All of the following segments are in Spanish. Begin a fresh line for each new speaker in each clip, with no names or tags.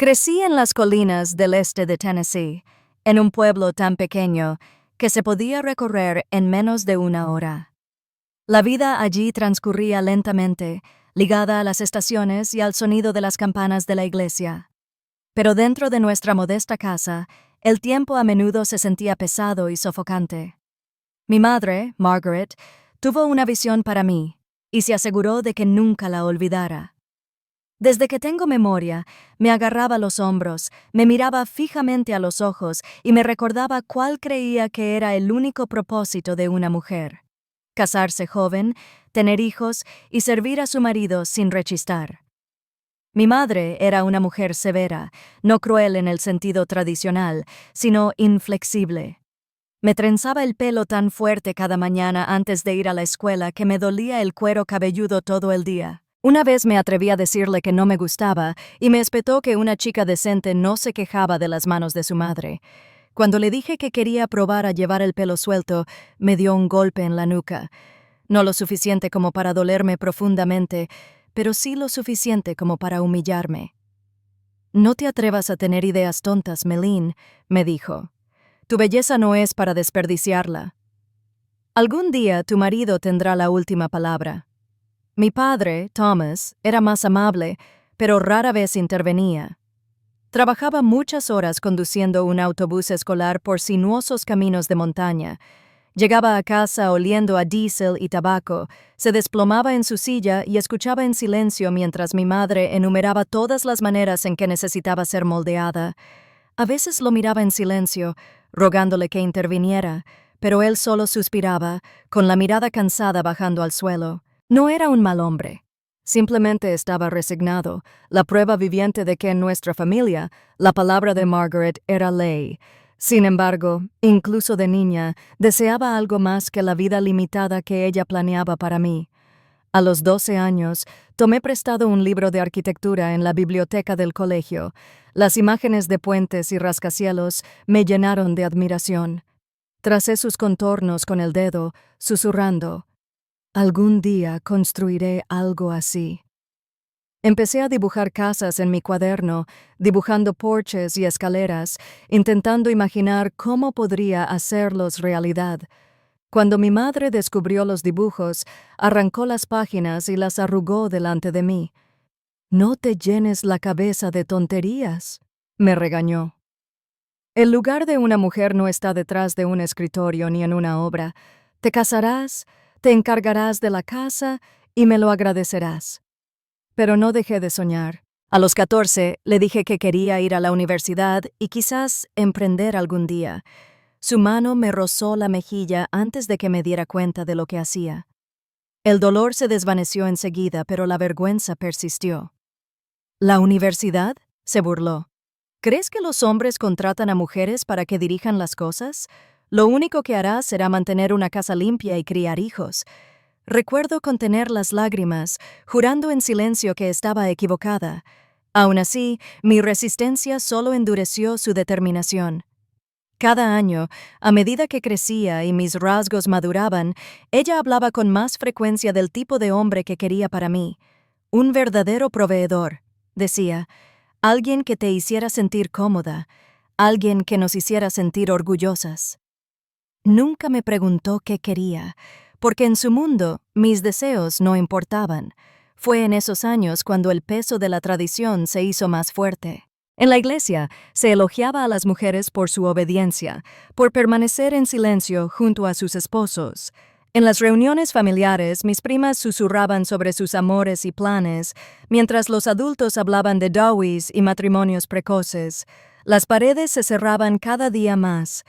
Crecí en las colinas del este de Tennessee, en un pueblo tan pequeño que se podía recorrer en menos de una hora. La vida allí transcurría lentamente, ligada a las estaciones y al sonido de las campanas de la iglesia. Pero dentro de nuestra modesta casa, el tiempo a menudo se sentía pesado y sofocante. Mi madre, Margaret, tuvo una visión para mí y se aseguró de que nunca la olvidara. Desde que tengo memoria, me agarraba los hombros, me miraba fijamente a los ojos y me recordaba cuál creía que era el único propósito de una mujer: casarse joven, tener hijos y servir a su marido sin rechistar. Mi madre era una mujer severa, no cruel en el sentido tradicional, sino inflexible. Me trenzaba el pelo tan fuerte cada mañana antes de ir a la escuela que me dolía el cuero cabelludo todo el día. Una vez me atreví a decirle que no me gustaba y me espetó que una chica decente no se quejaba de las manos de su madre. Cuando le dije que quería probar a llevar el pelo suelto, me dio un golpe en la nuca. No lo suficiente como para dolerme profundamente, pero sí lo suficiente como para humillarme. «No te atrevas a tener ideas tontas, Meline», me dijo. «Tu belleza no es para desperdiciarla. Algún día tu marido tendrá la última palabra». Mi padre, Thomas, era más amable, pero rara vez intervenía. Trabajaba muchas horas conduciendo un autobús escolar por sinuosos caminos de montaña. Llegaba a casa oliendo a diésel y tabaco, se desplomaba en su silla y escuchaba en silencio mientras mi madre enumeraba todas las maneras en que necesitaba ser moldeada. A veces lo miraba en silencio, rogándole que interviniera, pero él solo suspiraba, con la mirada cansada bajando al suelo. No era un mal hombre. Simplemente estaba resignado, la prueba viviente de que en nuestra familia la palabra de Margaret era ley. Sin embargo, incluso de niña, deseaba algo más que la vida limitada que ella planeaba para mí. A los 12 años, tomé prestado un libro de arquitectura en la biblioteca del colegio. Las imágenes de puentes y rascacielos me llenaron de admiración. Tracé sus contornos con el dedo, susurrando: «Algún día construiré algo así». Empecé a dibujar casas en mi cuaderno, dibujando porches y escaleras, intentando imaginar cómo podría hacerlos realidad. Cuando mi madre descubrió los dibujos, arrancó las páginas y las arrugó delante de mí. «No te llenes la cabeza de tonterías», me regañó. «El lugar de una mujer no está detrás de un escritorio ni en una obra. Te casarás, te encargarás de la casa y me lo agradecerás». Pero no dejé de soñar. A los 14 le dije que quería ir a la universidad y quizás emprender algún día. Su mano me rozó la mejilla antes de que me diera cuenta de lo que hacía. El dolor se desvaneció enseguida, pero la vergüenza persistió. «¿La universidad?», se burló. «¿Crees que los hombres contratan a mujeres para que dirijan las cosas? Lo único que harás será mantener una casa limpia y criar hijos». Recuerdo contener las lágrimas, jurando en silencio que estaba equivocada. Aún así, mi resistencia solo endureció su determinación. Cada año, a medida que crecía y mis rasgos maduraban, ella hablaba con más frecuencia del tipo de hombre que quería para mí. «Un verdadero proveedor», decía, «alguien que te hiciera sentir cómoda, alguien que nos hiciera sentir orgullosas». Nunca me preguntó qué quería, porque en su mundo mis deseos no importaban. Fue en esos años cuando el peso de la tradición se hizo más fuerte. En la iglesia se elogiaba a las mujeres por su obediencia, por permanecer en silencio junto a sus esposos. En las reuniones familiares mis primas susurraban sobre sus amores y planes, mientras los adultos hablaban de dowies y matrimonios precoces. Las paredes se cerraban cada día más,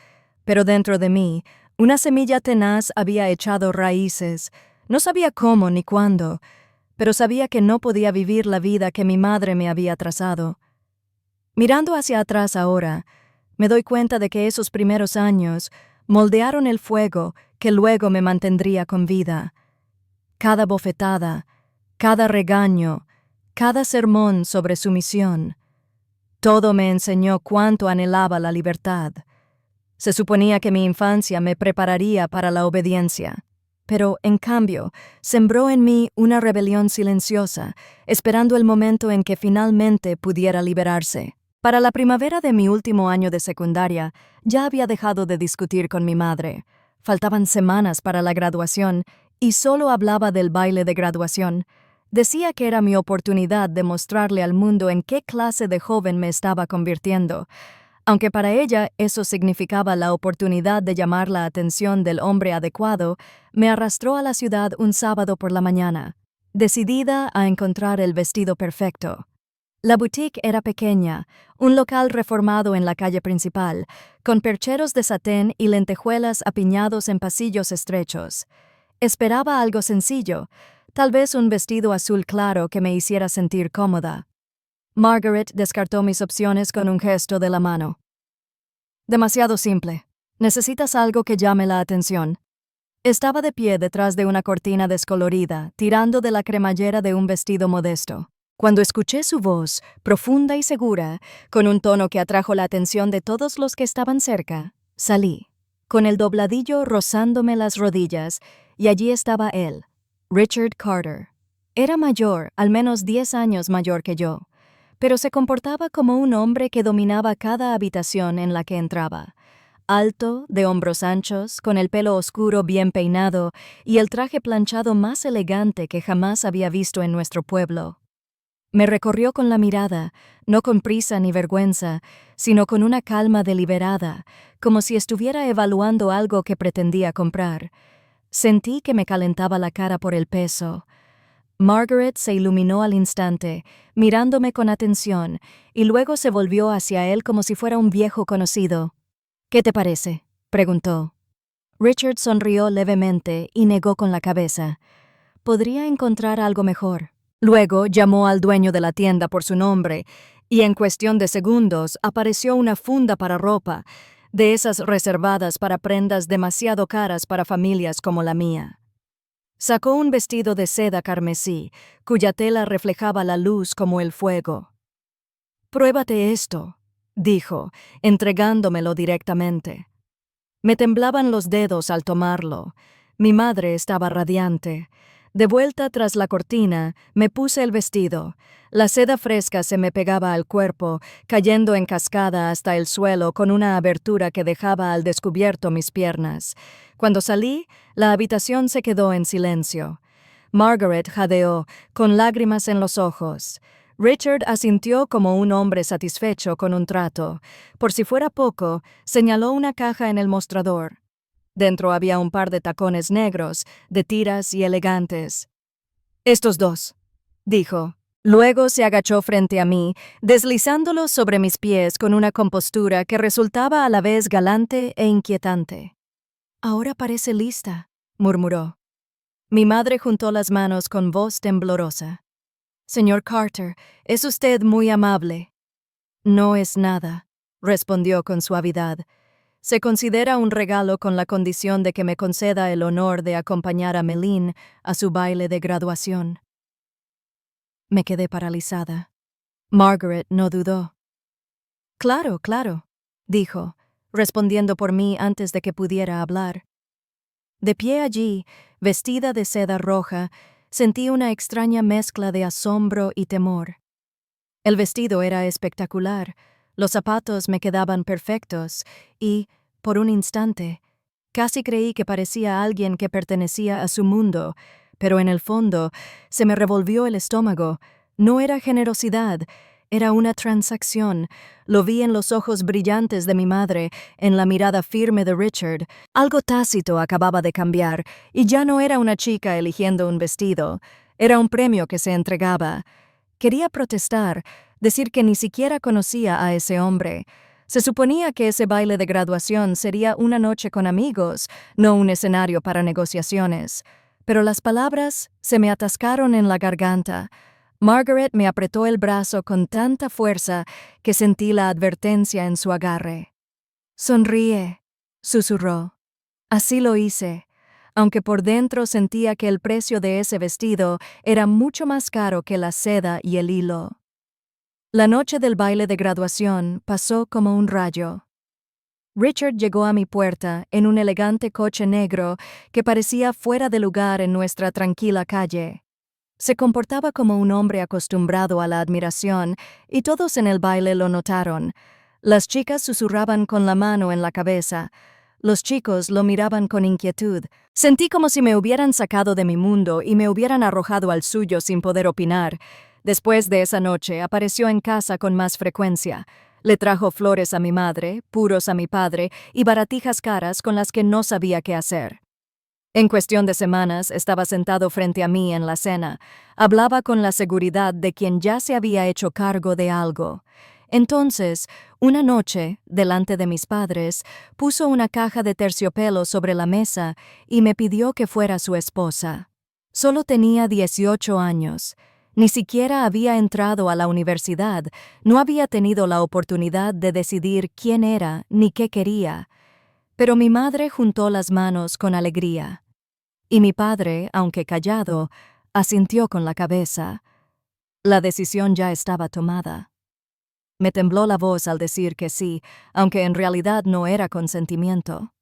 pero dentro de mí, una semilla tenaz había echado raíces. No sabía cómo ni cuándo, pero sabía que no podía vivir la vida que mi madre me había trazado. Mirando hacia atrás ahora, me doy cuenta de que esos primeros años moldearon el fuego que luego me mantendría con vida. Cada bofetada, cada regaño, cada sermón sobre sumisión, todo me enseñó cuánto anhelaba la libertad. Se suponía que mi infancia me prepararía para la obediencia, pero, en cambio, sembró en mí una rebelión silenciosa, esperando el momento en que finalmente pudiera liberarse. Para la primavera de mi último año de secundaria, ya había dejado de discutir con mi madre. Faltaban semanas para la graduación y solo hablaba del baile de graduación. Decía que era mi oportunidad de mostrarle al mundo en qué clase de joven me estaba convirtiendo. Aunque para ella eso significaba la oportunidad de llamar la atención del hombre adecuado, me arrastró a la ciudad un sábado por la mañana, decidida a encontrar el vestido perfecto. La boutique era pequeña, un local reformado en la calle principal, con percheros de satén y lentejuelas apiñados en pasillos estrechos. Esperaba algo sencillo, tal vez un vestido azul claro que me hiciera sentir cómoda. Margaret descartó mis opciones con un gesto de la mano. Demasiado simple. Necesitas algo que llame la atención. Estaba de pie detrás de una cortina descolorida, tirando de la cremallera de un vestido modesto. Cuando escuché su voz, profunda y segura, con un tono que atrajo la atención de todos los que estaban cerca, salí, con el dobladillo rozándome las rodillas, y allí estaba él, Richard Carter. Era mayor, al menos 10 años mayor que yo, pero se comportaba como un hombre que dominaba cada habitación en la que entraba. Alto, de hombros anchos, con el pelo oscuro bien peinado y el traje planchado más elegante que jamás había visto en nuestro pueblo. Me recorrió con la mirada, no con prisa ni vergüenza, sino con una calma deliberada, como si estuviera evaluando algo que pretendía comprar. Sentí que me calentaba la cara por el peso. Margaret se iluminó al instante, mirándome con atención, y luego se volvió hacia él como si fuera un viejo conocido. «¿Qué te parece?», preguntó. Richard sonrió levemente y negó con la cabeza. «Podría encontrar algo mejor». Luego llamó al dueño de la tienda por su nombre, y en cuestión de segundos apareció una funda para ropa, de esas reservadas para prendas demasiado caras para familias como la mía. Sacó un vestido de seda carmesí, cuya tela reflejaba la luz como el fuego. «Pruébate esto», dijo, entregándomelo directamente. Me temblaban los dedos al tomarlo. Mi madre estaba radiante. De vuelta tras la cortina, me puse el vestido. La seda fresca se me pegaba al cuerpo, cayendo en cascada hasta el suelo con una abertura que dejaba al descubierto mis piernas. Cuando salí, la habitación se quedó en silencio. Margaret jadeó, con lágrimas en los ojos. Richard asintió como un hombre satisfecho con un trato. Por si fuera poco, señaló una caja en el mostrador. Dentro había un par de tacones negros, de tiras y elegantes. «Estos dos», dijo. Luego se agachó frente a mí, deslizándolos sobre mis pies con una compostura que resultaba a la vez galante e inquietante. «Ahora parece lista», murmuró. Mi madre juntó las manos con voz temblorosa. «Señor Carter, es usted muy amable». «No es nada», respondió con suavidad. «Se considera un regalo con la condición de que me conceda el honor de acompañar a Meline a su baile de graduación». Me quedé paralizada. Margaret no dudó. «Claro, claro», dijo, respondiendo por mí antes de que pudiera hablar. De pie allí, vestida de seda roja, sentí una extraña mezcla de asombro y temor. El vestido era espectacular, los zapatos me quedaban perfectos y, por un instante, casi creí que parecía alguien que pertenecía a su mundo, pero en el fondo se me revolvió el estómago. No era generosidad, era una transacción. Lo vi en los ojos brillantes de mi madre, en la mirada firme de Richard. Algo tácito acababa de cambiar, y ya no era una chica eligiendo un vestido. Era un premio que se entregaba. Quería protestar, decir que ni siquiera conocía a ese hombre. Se suponía que ese baile de graduación sería una noche con amigos, no un escenario para negociaciones. Pero las palabras se me atascaron en la garganta. Margaret me apretó el brazo con tanta fuerza que sentí la advertencia en su agarre. «Sonríe», susurró. Así lo hice, aunque por dentro sentía que el precio de ese vestido era mucho más caro que la seda y el hilo. La noche del baile de graduación pasó como un rayo. Richard llegó a mi puerta en un elegante coche negro que parecía fuera de lugar en nuestra tranquila calle. Se comportaba como un hombre acostumbrado a la admiración, y todos en el baile lo notaron. Las chicas susurraban con la mano en la cabeza. Los chicos lo miraban con inquietud. Sentí como si me hubieran sacado de mi mundo y me hubieran arrojado al suyo sin poder opinar. Después de esa noche, apareció en casa con más frecuencia. Le trajo flores a mi madre, puros a mi padre y baratijas caras con las que no sabía qué hacer. En cuestión de semanas, estaba sentado frente a mí en la cena. Hablaba con la seguridad de quien ya se había hecho cargo de algo. Entonces, una noche, delante de mis padres, puso una caja de terciopelo sobre la mesa y me pidió que fuera su esposa. Solo tenía 18 años. Ni siquiera había entrado a la universidad, no había tenido la oportunidad de decidir quién era ni qué quería. Pero mi madre juntó las manos con alegría. Y mi padre, aunque callado, asintió con la cabeza. La decisión ya estaba tomada. Me tembló la voz al decir que sí, aunque en realidad no era consentimiento.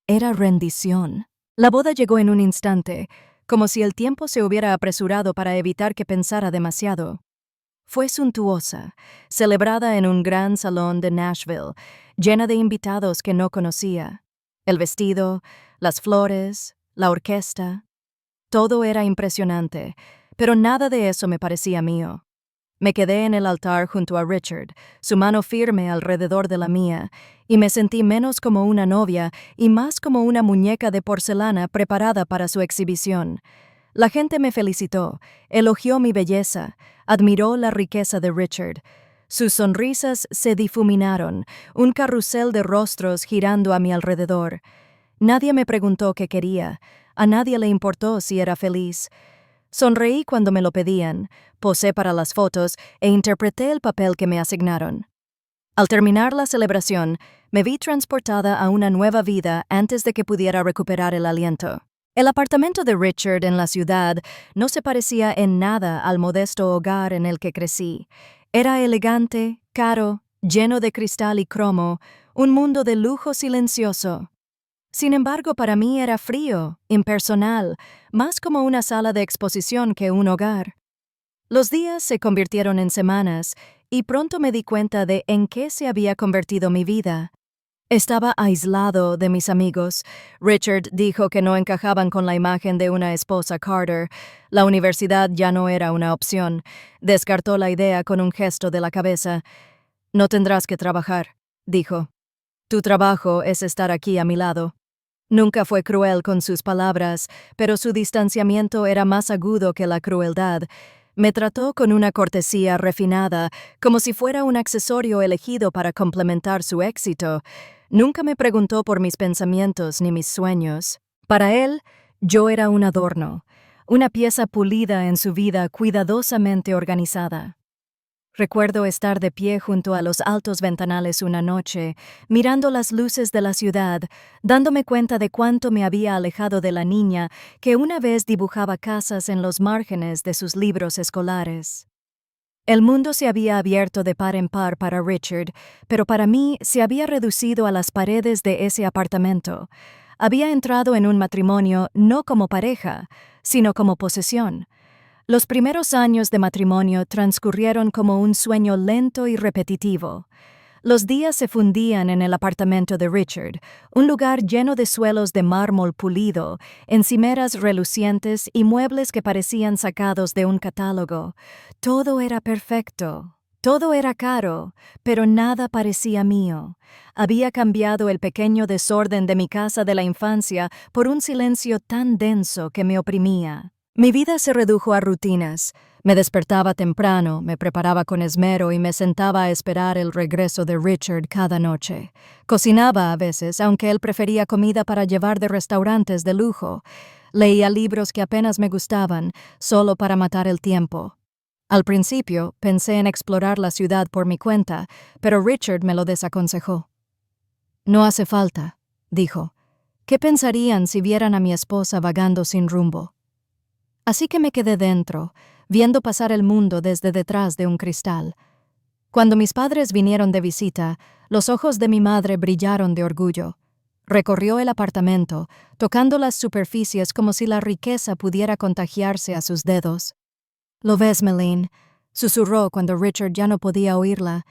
Era rendición. La boda llegó en un instante, como si el tiempo se hubiera apresurado para evitar que pensara demasiado. Fue suntuosa, celebrada en un gran salón de Nashville, llena de invitados que no conocía. El vestido, las flores, la orquesta. Todo era impresionante, pero nada de eso me parecía mío. Me quedé en el altar junto a Richard, su mano firme alrededor de la mía, y me sentí menos como una novia y más como una muñeca de porcelana preparada para su exhibición. La gente me felicitó, elogió mi belleza, admiró la riqueza de Richard. Sus sonrisas se difuminaron, un carrusel de rostros girando a mi alrededor. Nadie me preguntó qué quería, a nadie le importó si era feliz. Sonreí cuando me lo pedían, posé para las fotos e interpreté el papel que me asignaron. Al terminar la celebración, me vi transportada a una nueva vida antes de que pudiera recuperar el aliento. El apartamento de Richard en la ciudad no se parecía en nada al modesto hogar en el que crecí. Era elegante, caro, lleno de cristal y cromo, un mundo de lujo silencioso. Sin embargo, para mí era frío, impersonal, más como una sala de exposición que un hogar. Los días se convirtieron en semanas, y pronto me di cuenta de en qué se había convertido mi vida. Estaba aislado de mis amigos. Richard dijo que no encajaban con la imagen de una esposa Carter. La universidad ya no era una opción. Descartó la idea con un gesto de la cabeza. «No tendrás que trabajar», dijo. «Tu trabajo es estar aquí a mi lado». Nunca fue cruel con sus palabras, pero su distanciamiento era más agudo que la crueldad. Me trató con una cortesía refinada, como si fuera un accesorio elegido para complementar su éxito. Nunca me preguntó por mis pensamientos ni mis sueños. Para él, yo era un adorno, una pieza pulida en su vida cuidadosamente organizada. Recuerdo estar de pie junto a los altos ventanales una noche, mirando las luces de la ciudad, dándome cuenta de cuánto me había alejado de la niña que una vez dibujaba casas en los márgenes de sus libros escolares. El mundo se había abierto de par en par para Richard, pero para mí se había reducido a las paredes de ese apartamento. Había entrado en un matrimonio no como pareja, sino como posesión. Los primeros años de matrimonio transcurrieron como un sueño lento y repetitivo. Los días se fundían en el apartamento de Richard, un lugar lleno de suelos de mármol pulido, encimeras relucientes y muebles que parecían sacados de un catálogo. Todo era perfecto. Todo era caro, pero nada parecía mío. Había cambiado el pequeño desorden de mi casa de la infancia por un silencio tan denso que me oprimía. Mi vida se redujo a rutinas. Me despertaba temprano, me preparaba con esmero y me sentaba a esperar el regreso de Richard cada noche. Cocinaba a veces, aunque él prefería comida para llevar de restaurantes de lujo. Leía libros que apenas me gustaban, solo para matar el tiempo. Al principio, pensé en explorar la ciudad por mi cuenta, pero Richard me lo desaconsejó. «No hace falta», dijo. «¿Qué pensarían si vieran a mi esposa vagando sin rumbo?» Así que me quedé dentro, viendo pasar el mundo desde detrás de un cristal. Cuando mis padres vinieron de visita, los ojos de mi madre brillaron de orgullo. Recorrió el apartamento, tocando las superficies como si la riqueza pudiera contagiarse a sus dedos. Lo ves, Meline, susurró cuando Richard ya no podía oírla.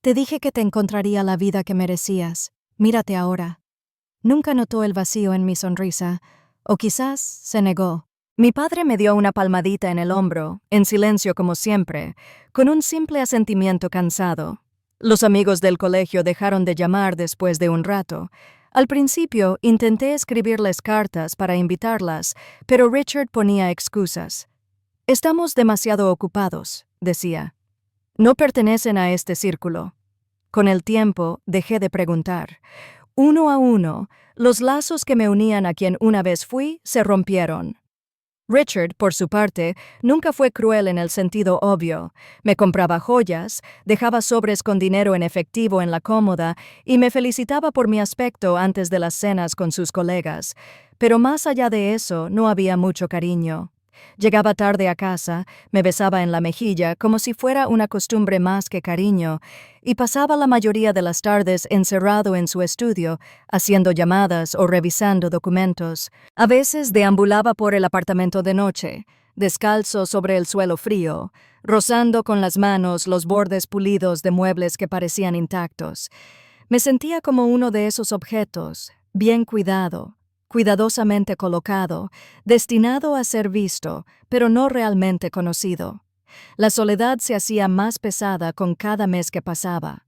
Te dije que te encontraría la vida que merecías. Mírate ahora. Nunca notó el vacío en mi sonrisa, o quizás se negó. Mi padre me dio una palmadita en el hombro, en silencio como siempre, con un simple asentimiento cansado. Los amigos del colegio dejaron de llamar después de un rato. Al principio intenté escribirles cartas para invitarlas, pero Richard ponía excusas. Estamos demasiado ocupados, decía. No pertenecen a este círculo. Con el tiempo dejé de preguntar. Uno a uno, los lazos que me unían a quien una vez fui se rompieron. Richard, por su parte, nunca fue cruel en el sentido obvio. Me compraba joyas, dejaba sobres con dinero en efectivo en la cómoda y me felicitaba por mi aspecto antes de las cenas con sus colegas. Pero más allá de eso, no había mucho cariño. Llegaba tarde a casa, me besaba en la mejilla como si fuera una costumbre más que cariño, y pasaba la mayoría de las tardes encerrado en su estudio, haciendo llamadas o revisando documentos. A veces deambulaba por el apartamento de noche, descalzo sobre el suelo frío, rozando con las manos los bordes pulidos de muebles que parecían intactos. Me sentía como uno de esos objetos, bien cuidado, cuidadosamente colocado, destinado a ser visto, pero no realmente conocido. La soledad se hacía más pesada con cada mes que pasaba.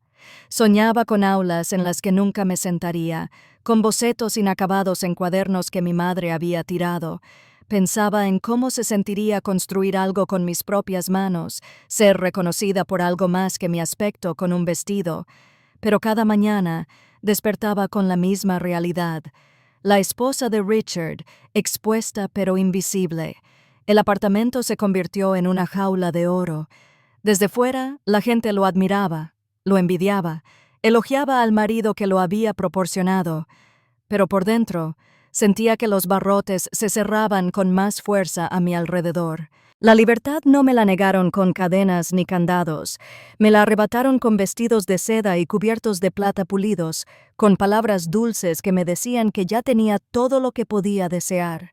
Soñaba con aulas en las que nunca me sentaría, con bocetos inacabados en cuadernos que mi madre había tirado. Pensaba en cómo se sentiría construir algo con mis propias manos, ser reconocida por algo más que mi aspecto con un vestido. Pero cada mañana despertaba con la misma realidad. La esposa de Richard, expuesta pero invisible. El apartamento se convirtió en una jaula de oro. Desde fuera, la gente lo admiraba, lo envidiaba, elogiaba al marido que lo había proporcionado. Pero por dentro, sentía que los barrotes se cerraban con más fuerza a mi alrededor. La libertad no me la negaron con cadenas ni candados. Me la arrebataron con vestidos de seda y cubiertos de plata pulidos, con palabras dulces que me decían que ya tenía todo lo que podía desear.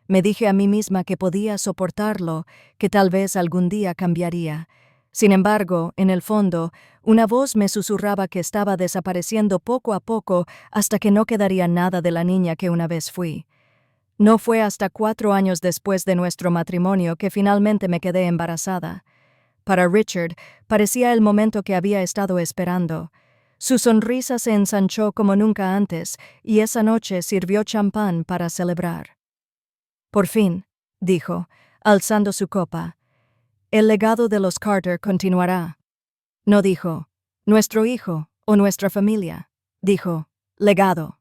Me dije a mí misma que podía soportarlo, que tal vez algún día cambiaría. Sin embargo, en el fondo, una voz me susurraba que estaba desapareciendo poco a poco hasta que no quedaría nada de la niña que una vez fui. No fue hasta 4 años después de nuestro matrimonio que finalmente me quedé embarazada. Para Richard, parecía el momento que había estado esperando. Su sonrisa se ensanchó como nunca antes, y esa noche sirvió champán para celebrar. Por fin, dijo, alzando su copa, el legado de los Carter continuará. No dijo, nuestro hijo o nuestra familia. Dijo, legado.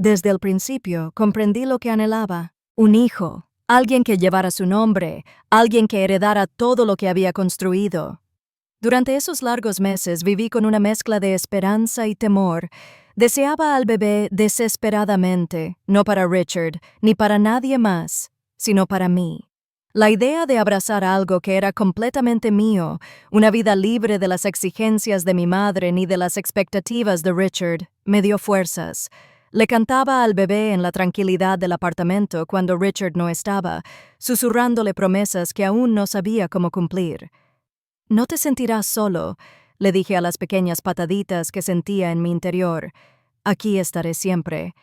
Desde el principio comprendí lo que anhelaba, un hijo, alguien que llevara su nombre, alguien que heredara todo lo que había construido. Durante esos largos meses viví con una mezcla de esperanza y temor. Deseaba al bebé desesperadamente, no para Richard, ni para nadie más, sino para mí. La idea de abrazar algo que era completamente mío, una vida libre de las exigencias de mi madre ni de las expectativas de Richard, me dio fuerzas. Le cantaba al bebé en la tranquilidad del apartamento cuando Richard no estaba, susurrándole promesas que aún no sabía cómo cumplir. No te sentirás solo, le dije a las pequeñas pataditas que sentía en mi interior. Aquí estaré siempre.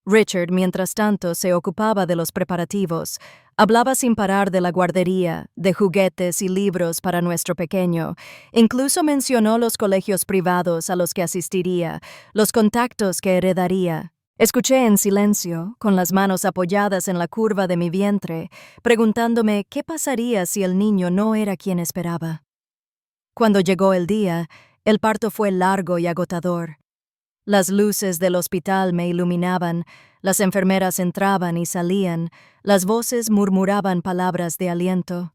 Richard, mientras tanto, se ocupaba de los preparativos. Hablaba sin parar de la guardería, de juguetes y libros para nuestro pequeño. Incluso mencionó los colegios privados a los que asistiría, los contactos que heredaría. Escuché en silencio, con las manos apoyadas en la curva de mi vientre, preguntándome qué pasaría si el niño no era quien esperaba. Cuando llegó el día, el parto fue largo y agotador. Las luces del hospital me iluminaban, las enfermeras entraban y salían, las voces murmuraban palabras de aliento.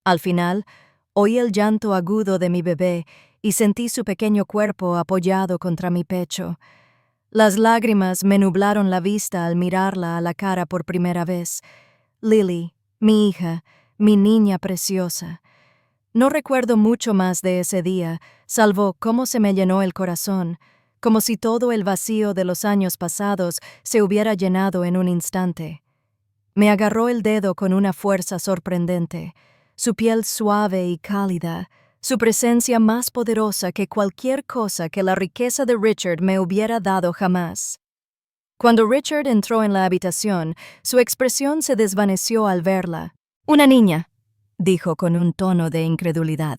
Al final, oí el llanto agudo de mi bebé y sentí su pequeño cuerpo apoyado contra mi pecho. Las lágrimas me nublaron la vista al mirarla a la cara por primera vez. Lily, mi hija, mi niña preciosa. No recuerdo mucho más de ese día, salvo cómo se me llenó el corazón, como si todo el vacío de los años pasados se hubiera llenado en un instante. Me agarró el dedo con una fuerza sorprendente. su piel suave y cálida, su presencia más poderosa que cualquier cosa que la riqueza de Richard me hubiera dado jamás. Cuando Richard entró en la habitación, su expresión se desvaneció al verla. «Una niña», dijo con un tono de incredulidad.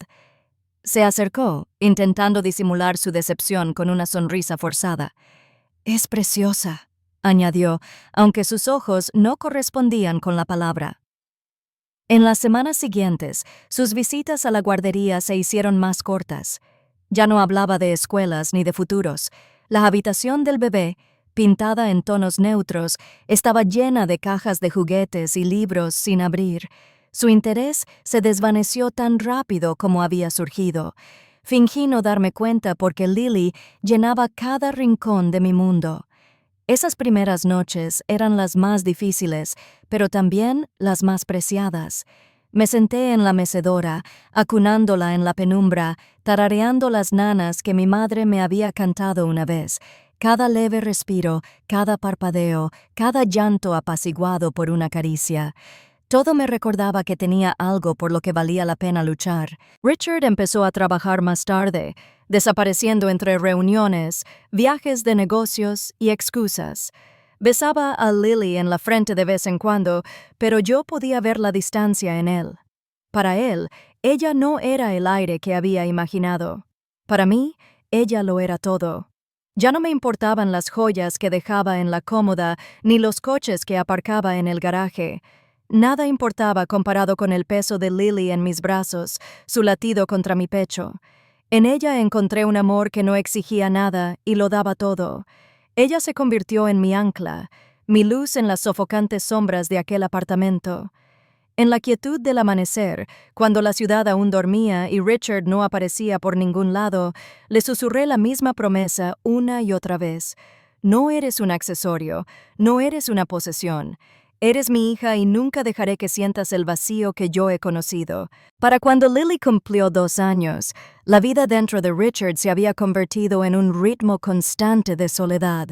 Se acercó, intentando disimular su decepción con una sonrisa forzada. «Es preciosa», añadió, aunque sus ojos no correspondían con la palabra. En las semanas siguientes, sus visitas a la guardería se hicieron más cortas. Ya no hablaba de escuelas ni de futuros. La habitación del bebé, pintada en tonos neutros, estaba llena de cajas de juguetes y libros sin abrir. Su interés se desvaneció tan rápido como había surgido. Fingí no darme cuenta porque Lily llenaba cada rincón de mi mundo. Esas primeras noches eran las más difíciles, pero también las más preciadas. Me senté en la mecedora, acunándola en la penumbra, tarareando las nanas que mi madre me había cantado una vez. Cada leve respiro, cada parpadeo, cada llanto apaciguado por una caricia. Todo me recordaba que tenía algo por lo que valía la pena luchar. Richard empezó a trabajar más tarde, desapareciendo entre reuniones, viajes de negocios y excusas. Besaba a Lily en la frente de vez en cuando, pero yo podía ver la distancia en él. Para él, ella no era el aire que había imaginado. Para mí, ella lo era todo. Ya no me importaban las joyas que dejaba en la cómoda ni los coches que aparcaba en el garaje. Nada importaba comparado con el peso de Lily en mis brazos, su latido contra mi pecho. En ella encontré un amor que no exigía nada y lo daba todo. Ella se convirtió en mi ancla, mi luz en las sofocantes sombras de aquel apartamento. En la quietud del amanecer, cuando la ciudad aún dormía y Richard no aparecía por ningún lado, le susurré la misma promesa una y otra vez. No eres un accesorio, no eres una posesión. Eres mi hija y nunca dejaré que sientas el vacío que yo he conocido. Para cuando Lily cumplió 2 años, la vida dentro de Richard se había convertido en un ritmo constante de soledad.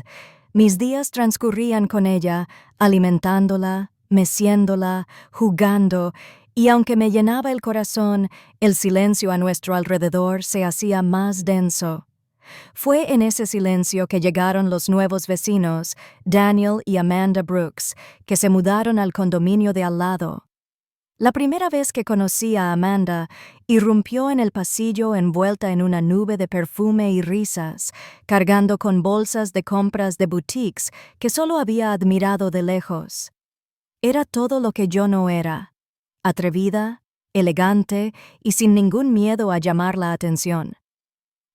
Mis días transcurrían con ella, alimentándola, meciéndola, jugando, y aunque me llenaba el corazón, el silencio a nuestro alrededor se hacía más denso. Fue en ese silencio que llegaron los nuevos vecinos, Daniel y Amanda Brooks, que se mudaron al condominio de al lado. La primera vez que conocí a Amanda, irrumpió en el pasillo envuelta en una nube de perfume y risas, cargando con bolsas de compras de boutiques que solo había admirado de lejos. Era todo lo que yo no era: atrevida, elegante y sin ningún miedo a llamar la atención.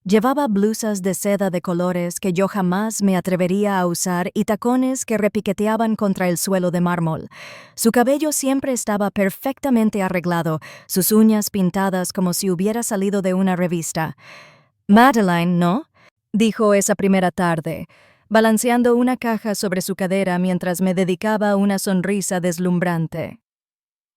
Llevaba blusas de seda de colores que yo jamás me atrevería a usar y tacones que repiqueteaban contra el suelo de mármol. Su cabello siempre estaba perfectamente arreglado, sus uñas pintadas como si hubiera salido de una revista. «Madeline, ¿no?», dijo esa primera tarde, balanceando una caja sobre su cadera mientras me dedicaba una sonrisa deslumbrante.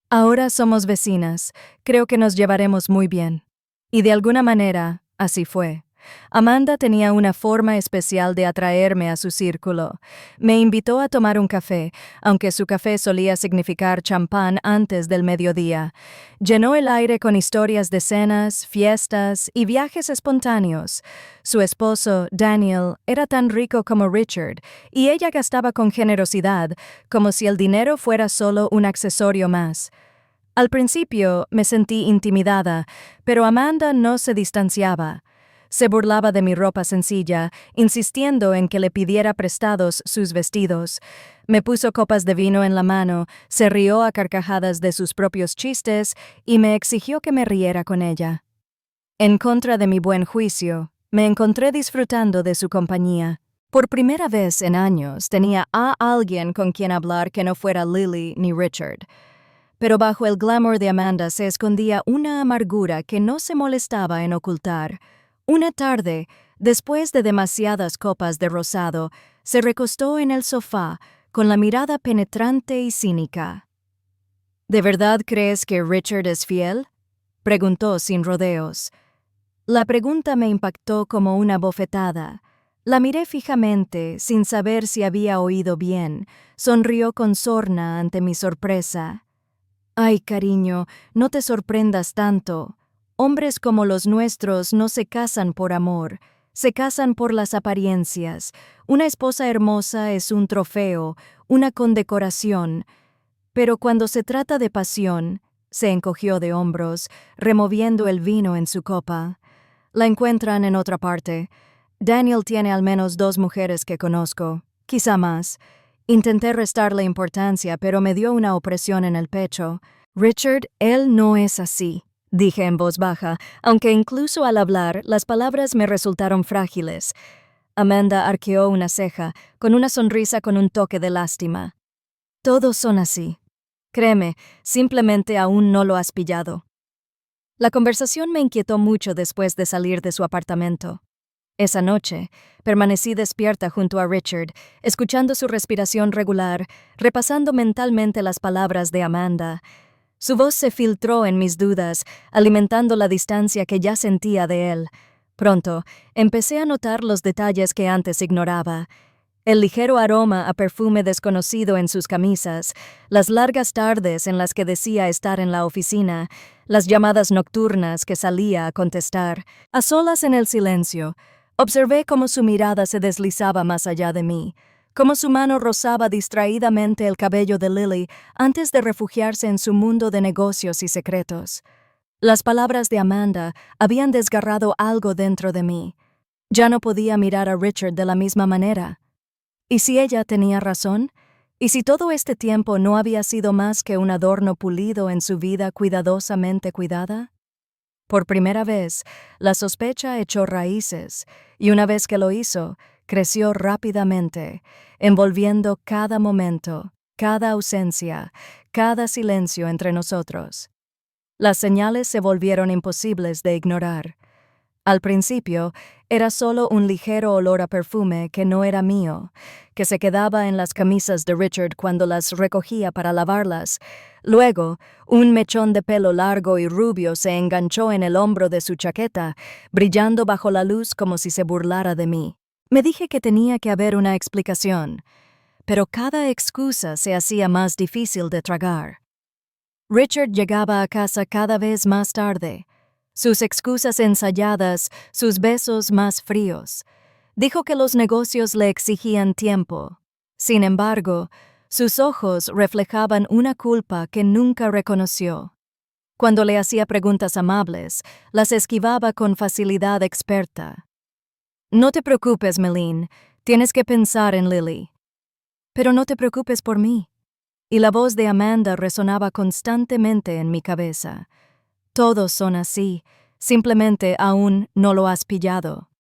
«Ahora somos vecinas, creo que nos llevaremos muy bien». Y de alguna manera, así fue. Amanda tenía una forma especial de atraerme a su círculo. Me invitó a tomar un café, aunque su café solía significar champán antes del mediodía. Llenó el aire con historias de cenas, fiestas y viajes espontáneos. Su esposo, Daniel, era tan rico como Richard, y ella gastaba con generosidad, como si el dinero fuera solo un accesorio más. Al principio me sentí intimidada, pero Amanda no se distanciaba. Se burlaba de mi ropa sencilla, insistiendo en que le pidiera prestados sus vestidos. Me puso copas de vino en la mano, se rió a carcajadas de sus propios chistes y me exigió que me riera con ella. En contra de mi buen juicio, me encontré disfrutando de su compañía. Por primera vez en años tenía a alguien con quien hablar que no fuera Lily ni Richard. Pero bajo el glamour de Amanda se escondía una amargura que no se molestaba en ocultar. Una tarde, después de demasiadas copas de rosado, se recostó en el sofá con la mirada penetrante y cínica. «¿De verdad crees que Richard es fiel?», preguntó sin rodeos. La pregunta me impactó como una bofetada. La miré fijamente, sin saber si había oído bien. Sonrió con sorna ante mi sorpresa. Ay, cariño, no te sorprendas tanto. Hombres como los nuestros no se casan por amor, se casan por las apariencias. Una esposa hermosa es un trofeo, una condecoración. Pero cuando se trata de pasión, se encogió de hombros, removiendo el vino en su copa. La encuentran en otra parte. Daniel tiene al menos 2 mujeres que conozco, quizá más. Intenté restarle importancia, pero me dio una opresión en el pecho. Richard, él no es así, dije en voz baja, aunque incluso al hablar las palabras me resultaron frágiles. Amanda arqueó una ceja, con una sonrisa con un toque de lástima. Todos son así. Créeme, simplemente aún no lo has pillado. La conversación me inquietó mucho después de salir de su apartamento. Esa noche, permanecí despierta junto a Richard, escuchando su respiración regular, repasando mentalmente las palabras de Amanda. Su voz se filtró en mis dudas, alimentando la distancia que ya sentía de él. Pronto, empecé a notar los detalles que antes ignoraba. El ligero aroma a perfume desconocido en sus camisas, las largas tardes en las que decía estar en la oficina, las llamadas nocturnas que salía a contestar. A solas en el silencio, observé cómo su mirada se deslizaba más allá de mí, cómo su mano rozaba distraídamente el cabello de Lily antes de refugiarse en su mundo de negocios y secretos. Las palabras de Amanda habían desgarrado algo dentro de mí. Ya no podía mirar a Richard de la misma manera. ¿Y si ella tenía razón? ¿Y si todo este tiempo no había sido más que un adorno pulido en su vida cuidadosamente cuidada? Por primera vez, la sospecha echó raíces, y una vez que lo hizo, creció rápidamente, envolviendo cada momento, cada ausencia, cada silencio entre nosotros. Las señales se volvieron imposibles de ignorar. Al principio, era solo un ligero olor a perfume que no era mío, que se quedaba en las camisas de Richard cuando las recogía para lavarlas. Luego, un mechón de pelo largo y rubio se enganchó en el hombro de su chaqueta, brillando bajo la luz como si se burlara de mí. Me dije que tenía que haber una explicación, pero cada excusa se hacía más difícil de tragar. Richard llegaba a casa cada vez más tarde. Sus excusas ensayadas, sus besos más fríos. Dijo que los negocios le exigían tiempo. Sin embargo, sus ojos reflejaban una culpa que nunca reconoció. Cuando le hacía preguntas amables, las esquivaba con facilidad experta. No te preocupes, Meline, tienes que pensar en Lily. Pero no te preocupes por mí. Y la voz de Amanda resonaba constantemente en mi cabeza. Todos son así, simplemente aún no lo has pillado.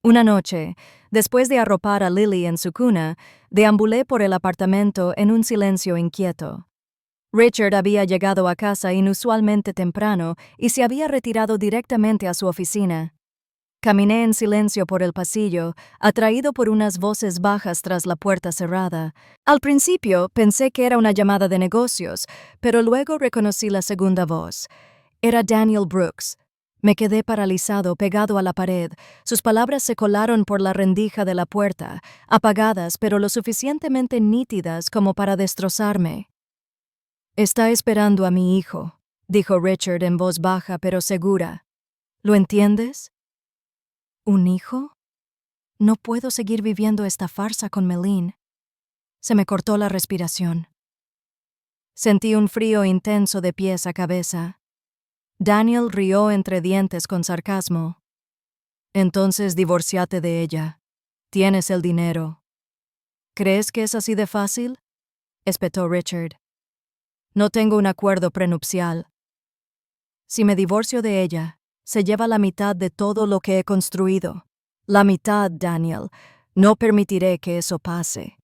Una noche, después de arropar a Lily en su cuna, deambulé por el apartamento en un silencio inquieto. Richard había llegado a casa inusualmente temprano y se había retirado directamente a su oficina. Caminé en silencio por el pasillo, atraído por unas voces bajas tras la puerta cerrada. Al principio pensé que era una llamada de negocios, pero luego reconocí la segunda voz. Era Daniel Brooks. Me quedé paralizado, pegado a la pared. Sus palabras se colaron por la rendija de la puerta, apagadas pero lo suficientemente nítidas como para destrozarme. «Está esperando a mi hijo», dijo Richard en voz baja pero segura. «¿Lo entiendes?» ¿Un hijo? No puedo seguir viviendo esta farsa con Meline. Se me cortó la respiración. Sentí un frío intenso de pies a cabeza. Daniel rió entre dientes con sarcasmo. «Entonces divorciate de ella. Tienes el dinero». «¿Crees que es así de fácil?», espetó Richard. «No tengo un acuerdo prenupcial. Si me divorcio de ella, se lleva la mitad de todo lo que he construido. La mitad, Daniel. No permitiré que eso pase».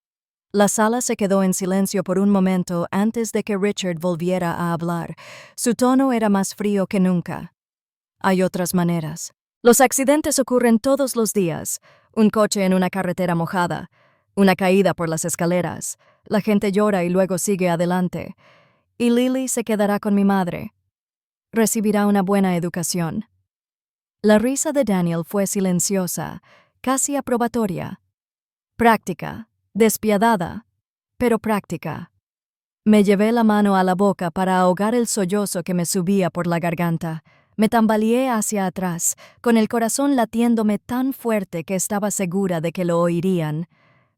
La sala se quedó en silencio por un momento antes de que Richard volviera a hablar. Su tono era más frío que nunca. «Hay otras maneras. Los accidentes ocurren todos los días. Un coche en una carretera mojada, una caída por las escaleras. La gente llora y luego sigue adelante. Y Lily se quedará con mi madre. Recibirá una buena educación». La risa de Daniel fue silenciosa, casi aprobatoria. Práctica, despiadada, pero práctica. Me llevé la mano a la boca para ahogar el sollozo que me subía por la garganta. Me tambaleé hacia atrás, con el corazón latiéndome tan fuerte que estaba segura de que lo oirían.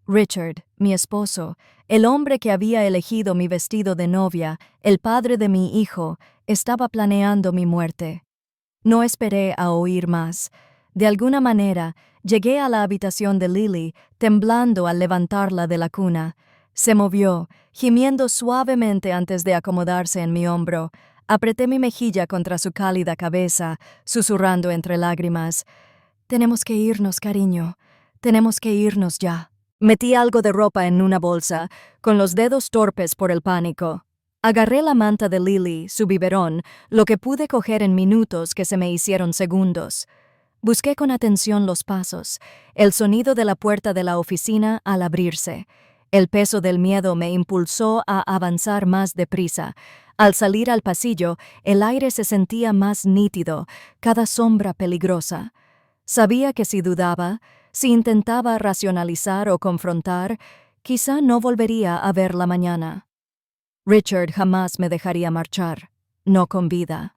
Richard, mi esposo, el hombre que había elegido mi vestido de novia, el padre de mi hijo, estaba planeando mi muerte. No esperé a oír más. De alguna manera, llegué a la habitación de Lily, temblando al levantarla de la cuna. Se movió, gimiendo suavemente antes de acomodarse en mi hombro. Apreté mi mejilla contra su cálida cabeza, susurrando entre lágrimas. «Tenemos que irnos, cariño. Tenemos que irnos ya». Metí algo de ropa en una bolsa, con los dedos torpes por el pánico. Agarré la manta de Lily, su biberón, lo que pude coger en minutos que se me hicieron segundos. Busqué con atención los pasos, el sonido de la puerta de la oficina al abrirse. El peso del miedo me impulsó a avanzar más deprisa. Al salir al pasillo, el aire se sentía más nítido, cada sombra peligrosa. Sabía que si dudaba, si intentaba racionalizar o confrontar, quizá no volvería a verla mañana. Richard jamás me dejaría marchar, no con vida.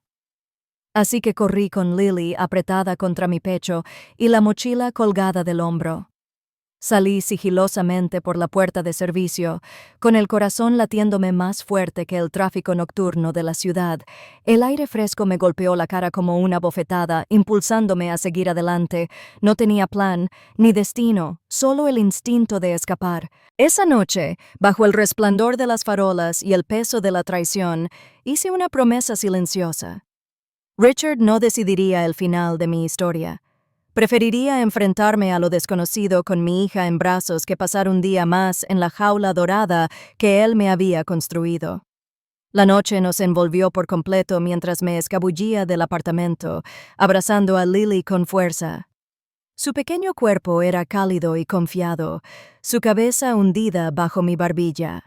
Así que corrí con Lily apretada contra mi pecho y la mochila colgada del hombro. Salí sigilosamente por la puerta de servicio, con el corazón latiéndome más fuerte que el tráfico nocturno de la ciudad. El aire fresco me golpeó la cara como una bofetada, impulsándome a seguir adelante. No tenía plan, ni destino, solo el instinto de escapar. Esa noche, bajo el resplandor de las farolas y el peso de la traición, hice una promesa silenciosa. Richard no decidiría el final de mi historia. Preferiría enfrentarme a lo desconocido con mi hija en brazos que pasar un día más en la jaula dorada que él me había construido. La noche nos envolvió por completo mientras me escabullía del apartamento, abrazando a Lily con fuerza. Su pequeño cuerpo era cálido y confiado, su cabeza hundida bajo mi barbilla.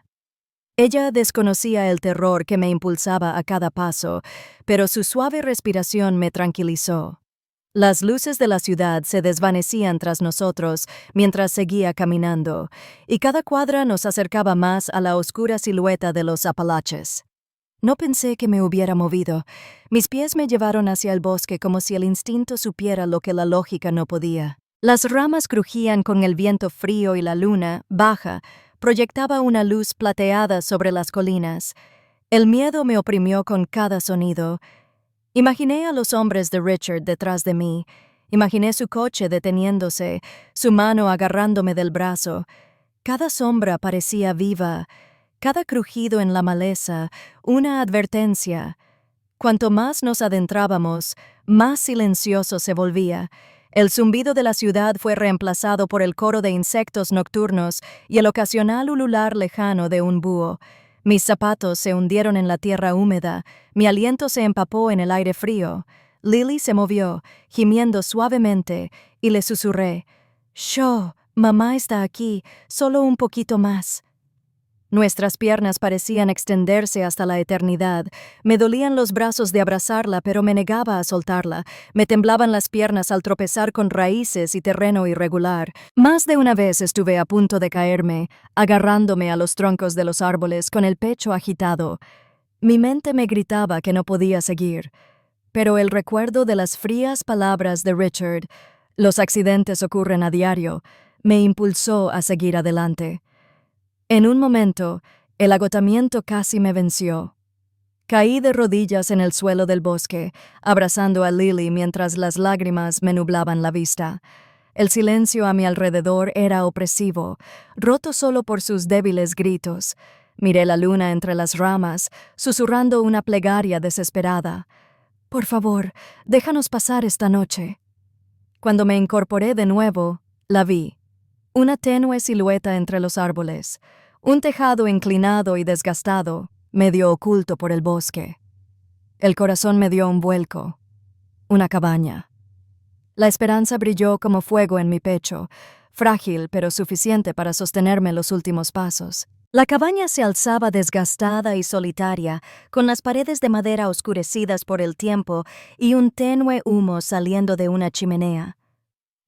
Ella desconocía el terror que me impulsaba a cada paso, pero su suave respiración me tranquilizó. Las luces de la ciudad se desvanecían tras nosotros mientras seguía caminando, y cada cuadra nos acercaba más a la oscura silueta de los Apalaches. No pensé que me hubiera movido. Mis pies me llevaron hacia el bosque como si el instinto supiera lo que la lógica no podía. Las ramas crujían con el viento frío y la luna, baja, proyectaba una luz plateada sobre las colinas. El miedo me oprimió con cada sonido. Imaginé a los hombres de Richard detrás de mí. Imaginé su coche deteniéndose, su mano agarrándome del brazo. Cada sombra parecía viva, cada crujido en la maleza, una advertencia. Cuanto más nos adentrábamos, más silencioso se volvía. El zumbido de la ciudad fue reemplazado por el coro de insectos nocturnos y el ocasional ulular lejano de un búho. Mis zapatos se hundieron en la tierra húmeda, mi aliento se empapó en el aire frío. Lily se movió, gimiendo suavemente, y le susurré: «Shh, mamá está aquí, solo un poquito más». Nuestras piernas parecían extenderse hasta la eternidad. Me dolían los brazos de abrazarla, pero me negaba a soltarla. Me temblaban las piernas al tropezar con raíces y terreno irregular. Más de una vez estuve a punto de caerme, agarrándome a los troncos de los árboles con el pecho agitado. Mi mente me gritaba que no podía seguir. Pero el recuerdo de las frías palabras de Richard, «los accidentes ocurren a diario», me impulsó a seguir adelante. En un momento, el agotamiento casi me venció. Caí de rodillas en el suelo del bosque, abrazando a Lily mientras las lágrimas me nublaban la vista. El silencio a mi alrededor era opresivo, roto solo por sus débiles gritos. Miré la luna entre las ramas, susurrando una plegaria desesperada. «Por favor, déjanos pasar esta noche». Cuando me incorporé de nuevo, la vi. Una tenue silueta entre los árboles, un tejado inclinado y desgastado, medio oculto por el bosque. El corazón me dio un vuelco. Una cabaña. La esperanza brilló como fuego en mi pecho, frágil pero suficiente para sostenerme los últimos pasos. La cabaña se alzaba desgastada y solitaria, con las paredes de madera oscurecidas por el tiempo y un tenue humo saliendo de una chimenea.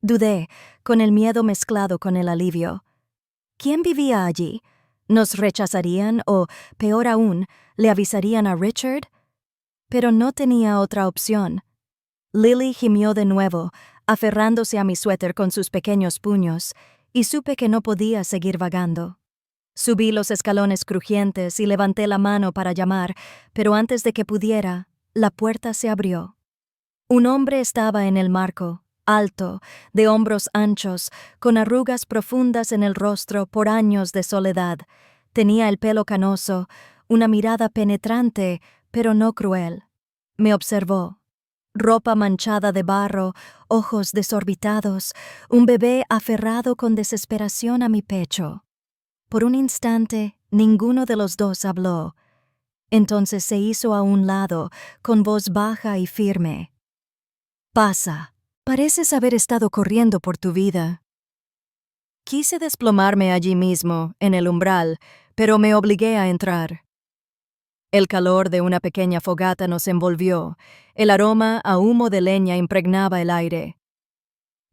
Dudé, con el miedo mezclado con el alivio. ¿Quién vivía allí? ¿Nos rechazarían o, peor aún, le avisarían a Richard? Pero no tenía otra opción. Lily gimió de nuevo, aferrándose a mi suéter con sus pequeños puños, y supe que no podía seguir vagando. Subí los escalones crujientes y levanté la mano para llamar, pero antes de que pudiera, la puerta se abrió. Un hombre estaba en el marco, alto, de hombros anchos, con arrugas profundas en el rostro por años de soledad. Tenía el pelo canoso, una mirada penetrante, pero no cruel. Me observó. Ropa manchada de barro, ojos desorbitados, un bebé aferrado con desesperación a mi pecho. Por un instante, ninguno de los dos habló. Entonces se hizo a un lado, con voz baja y firme. «Pasa. Pareces haber estado corriendo por tu vida». Quise desplomarme allí mismo, en el umbral, pero me obligué a entrar. El calor de una pequeña fogata nos envolvió. El aroma a humo de leña impregnaba el aire.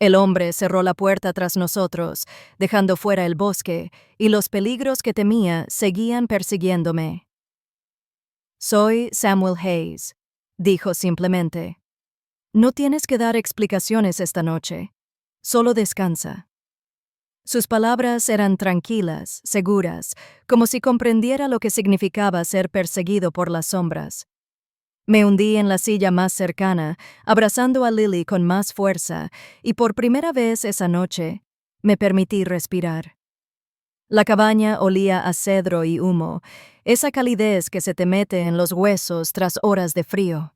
El hombre cerró la puerta tras nosotros, dejando fuera el bosque, y los peligros que temía seguían persiguiéndome. «Soy Samuel Hayes», dijo simplemente. «No tienes que dar explicaciones esta noche. Solo descansa». Sus palabras eran tranquilas, seguras, como si comprendiera lo que significaba ser perseguido por las sombras. Me hundí en la silla más cercana, abrazando a Lily con más fuerza, y por primera vez esa noche me permití respirar. La cabaña olía a cedro y humo, esa calidez que se te mete en los huesos tras horas de frío.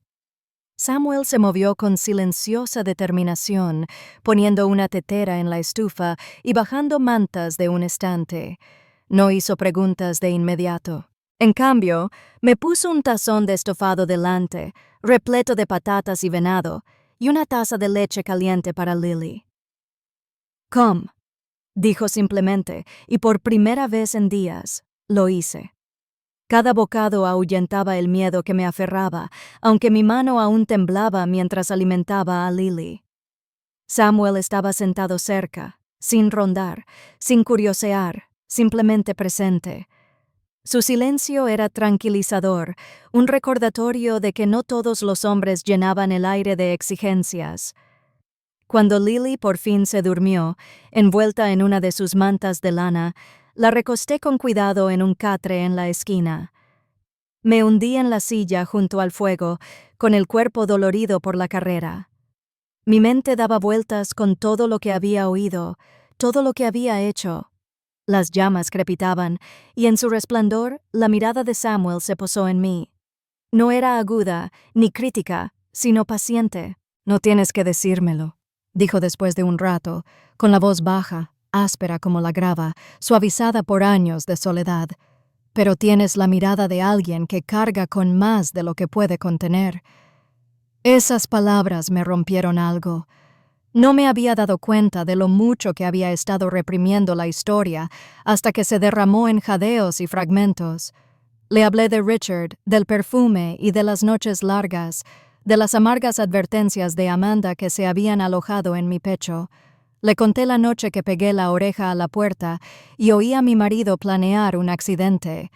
Samuel se movió con silenciosa determinación, poniendo una tetera en la estufa y bajando mantas de un estante. No hizo preguntas de inmediato. En cambio, me puso un tazón de estofado delante, repleto de patatas y venado, y una taza de leche caliente para Lily. «Come», dijo simplemente, y por primera vez en días, lo hice. Cada bocado ahuyentaba el miedo que me aferraba, aunque mi mano aún temblaba mientras alimentaba a Lily. Samuel estaba sentado cerca, sin rondar, sin curiosear, simplemente presente. Su silencio era tranquilizador, un recordatorio de que no todos los hombres llenaban el aire de exigencias. Cuando Lily por fin se durmió, envuelta en una de sus mantas de lana, la recosté con cuidado en un catre en la esquina. Me hundí en la silla junto al fuego, con el cuerpo dolorido por la carrera. Mi mente daba vueltas con todo lo que había oído, todo lo que había hecho. Las llamas crepitaban, y en su resplandor, la mirada de Samuel se posó en mí. No era aguda, ni crítica, sino paciente. «No tienes que decírmelo», dijo después de un rato, con la voz baja, áspera como la grava, suavizada por años de soledad. «Pero tienes la mirada de alguien que carga con más de lo que puede contener». Esas palabras me rompieron algo. No me había dado cuenta de lo mucho que había estado reprimiendo la historia hasta que se derramó en jadeos y fragmentos. Le hablé de Richard, del perfume y de las noches largas, de las amargas advertencias de Amanda que se habían alojado en mi pecho. Le conté la noche que pegué la oreja a la puerta y oí a mi marido planear un accidente.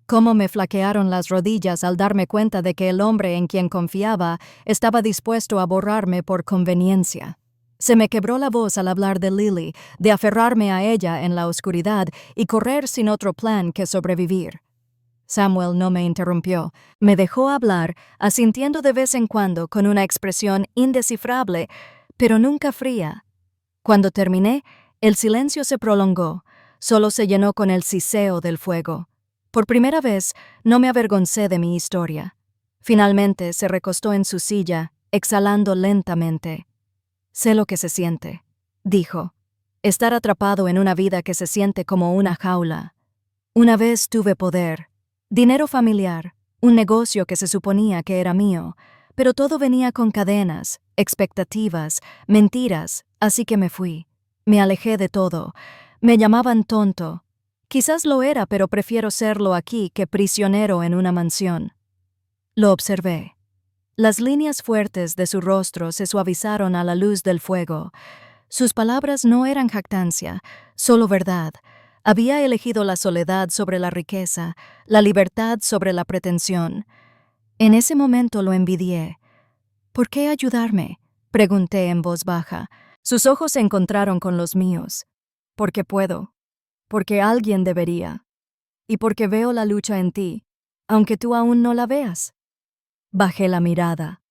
Cómo me flaquearon las rodillas al darme cuenta de que el hombre en quien confiaba estaba dispuesto a borrarme por conveniencia. Se me quebró la voz al hablar de Lily, de aferrarme a ella en la oscuridad y correr sin otro plan que sobrevivir. Samuel no me interrumpió. Me dejó hablar, asintiendo de vez en cuando con una expresión indescifrable, pero nunca fría. Cuando terminé, el silencio se prolongó, solo se llenó con el siseo del fuego. Por primera vez, no me avergoncé de mi historia. Finalmente se recostó en su silla, exhalando lentamente. «Sé lo que se siente», dijo. «Estar atrapado en una vida que se siente como una jaula. Una vez tuve poder, dinero familiar, un negocio que se suponía que era mío, pero todo venía con cadenas, expectativas, mentiras, así que me fui. Me alejé de todo. Me llamaban tonto. Quizás lo era, pero prefiero serlo aquí que prisionero en una mansión». Lo observé. Las líneas fuertes de su rostro se suavizaron a la luz del fuego. Sus palabras no eran jactancia, solo verdad, Había elegido la soledad sobre la riqueza, la libertad sobre la pretensión. En ese momento lo envidié. ¿Por qué ayudarme?, pregunté en voz baja. Sus ojos se encontraron con los míos. Porque puedo. Porque alguien debería. Y porque veo la lucha en ti, aunque tú aún no la veas. Bajé la mirada.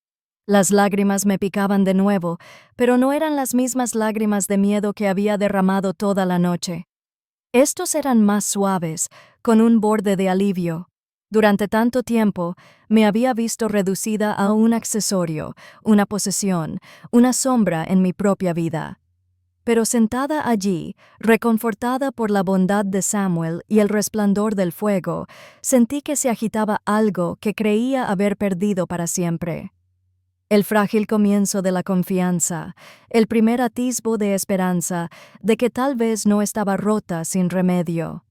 Las lágrimas me picaban de nuevo, pero no eran las mismas lágrimas de miedo que había derramado toda la noche. Estos eran más suaves, con un borde de alivio. Durante tanto tiempo me había visto reducida a un accesorio, una posesión, una sombra en mi propia vida. Pero sentada allí, reconfortada por la bondad de Samuel y el resplandor del fuego, sentí que se agitaba algo que creía haber perdido para siempre. El frágil comienzo de la confianza, el primer atisbo de esperanza de que tal vez no estaba rota sin remedio.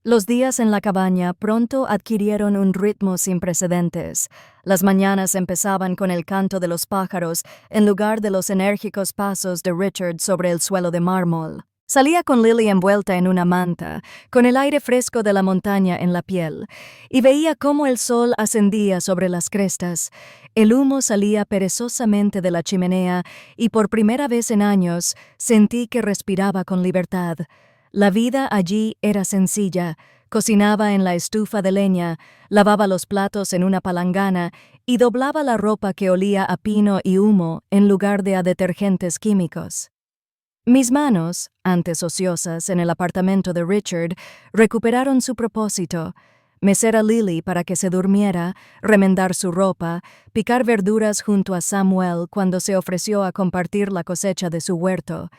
Los días en la cabaña pronto adquirieron un ritmo sin precedentes. Las mañanas empezaban con el canto de los pájaros en lugar de los enérgicos pasos de Richard sobre el suelo de mármol. Salía con Lily envuelta en una manta, con el aire fresco de la montaña en la piel, y veía cómo el sol ascendía sobre las crestas. El humo salía perezosamente de la chimenea y por primera vez en años sentí que respiraba con libertad. La vida allí era sencilla. Cocinaba en la estufa de leña, lavaba los platos en una palangana y doblaba la ropa que olía a pino y humo en lugar de a detergentes químicos. Mis manos, antes ociosas en el apartamento de Richard, recuperaron su propósito: mecer a Lily para que se durmiera, remendar su ropa, picar verduras junto a Samuel cuando se ofreció a compartir la cosecha de su huerto.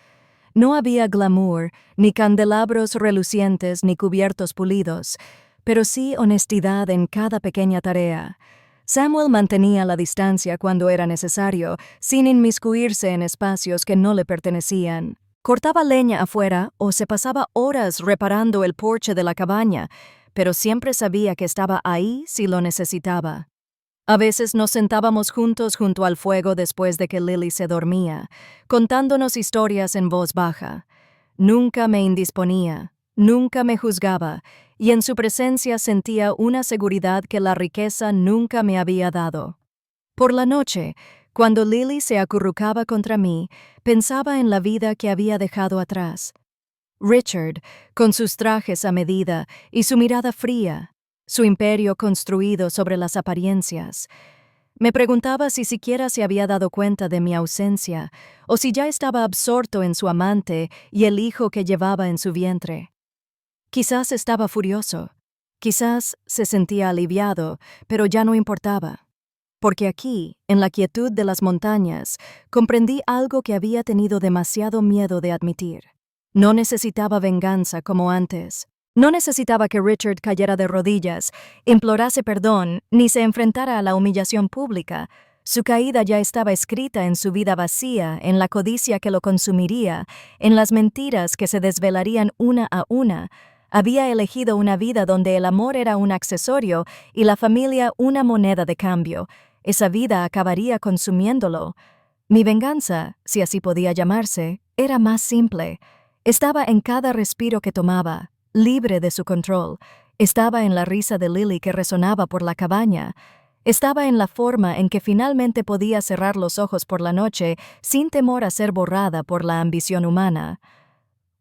No había glamour, ni candelabros relucientes ni cubiertos pulidos, pero sí honestidad en cada pequeña tarea. Samuel mantenía la distancia cuando era necesario, sin inmiscuirse en espacios que no le pertenecían. Cortaba leña afuera o se pasaba horas reparando el porche de la cabaña, pero siempre sabía que estaba ahí si lo necesitaba. A veces nos sentábamos juntos junto al fuego después de que Lily se dormía, contándonos historias en voz baja. Nunca me indisponía, nunca me juzgaba, y en su presencia sentía una seguridad que la riqueza nunca me había dado. Por la noche, cuando Lily se acurrucaba contra mí, pensaba en la vida que había dejado atrás. Richard, con sus trajes a medida y su mirada fría, su imperio construido sobre las apariencias. Me preguntaba si siquiera se había dado cuenta de mi ausencia, o si ya estaba absorto en su amante y el hijo que llevaba en su vientre. Quizás estaba furioso, quizás se sentía aliviado, pero ya no importaba. Porque aquí, en la quietud de las montañas, comprendí algo que había tenido demasiado miedo de admitir. No necesitaba venganza como antes. No necesitaba que Richard cayera de rodillas, implorase perdón, ni se enfrentara a la humillación pública. Su caída ya estaba escrita en su vida vacía, en la codicia que lo consumiría, en las mentiras que se desvelarían una a una. Había elegido una vida donde el amor era un accesorio y la familia una moneda de cambio. Esa vida acabaría consumiéndolo. Mi venganza, si así podía llamarse, era más simple. Estaba en cada respiro que tomaba, libre de su control. Estaba en la risa de Lily que resonaba por la cabaña. Estaba en la forma en que finalmente podía cerrar los ojos por la noche sin temor a ser borrada por la ambición humana.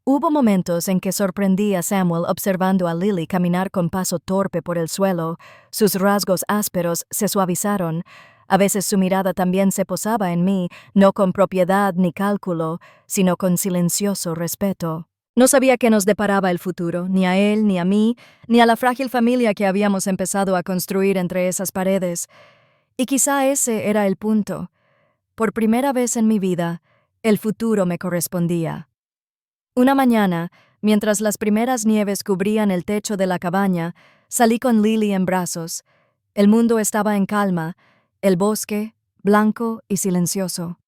Hubo momentos en que sorprendí a Samuel observando a Lily caminar con paso torpe por el suelo. Sus rasgos ásperos se suavizaron. A veces su mirada también se posaba en mí, no con propiedad ni cálculo, sino con silencioso respeto. No sabía qué nos deparaba el futuro, ni a él, ni a mí, ni a la frágil familia que habíamos empezado a construir entre esas paredes. Y quizá ese era el punto. Por primera vez en mi vida, el futuro me correspondía. Una mañana, mientras las primeras nieves cubrían el techo de la cabaña, salí con Lily en brazos. El mundo estaba en calma, el bosque, blanco y silencioso.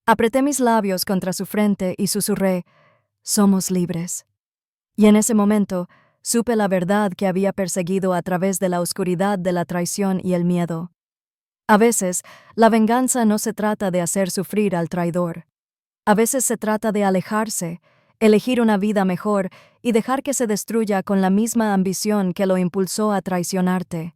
Apreté mis labios contra su frente y susurré: «Somos libres». Y en ese momento, supe la verdad que había perseguido a través de la oscuridad de la traición y el miedo. A veces, la venganza no se trata de hacer sufrir al traidor. A veces se trata de alejarse, elegir una vida mejor y dejar que se destruya con la misma ambición que lo impulsó a traicionarte.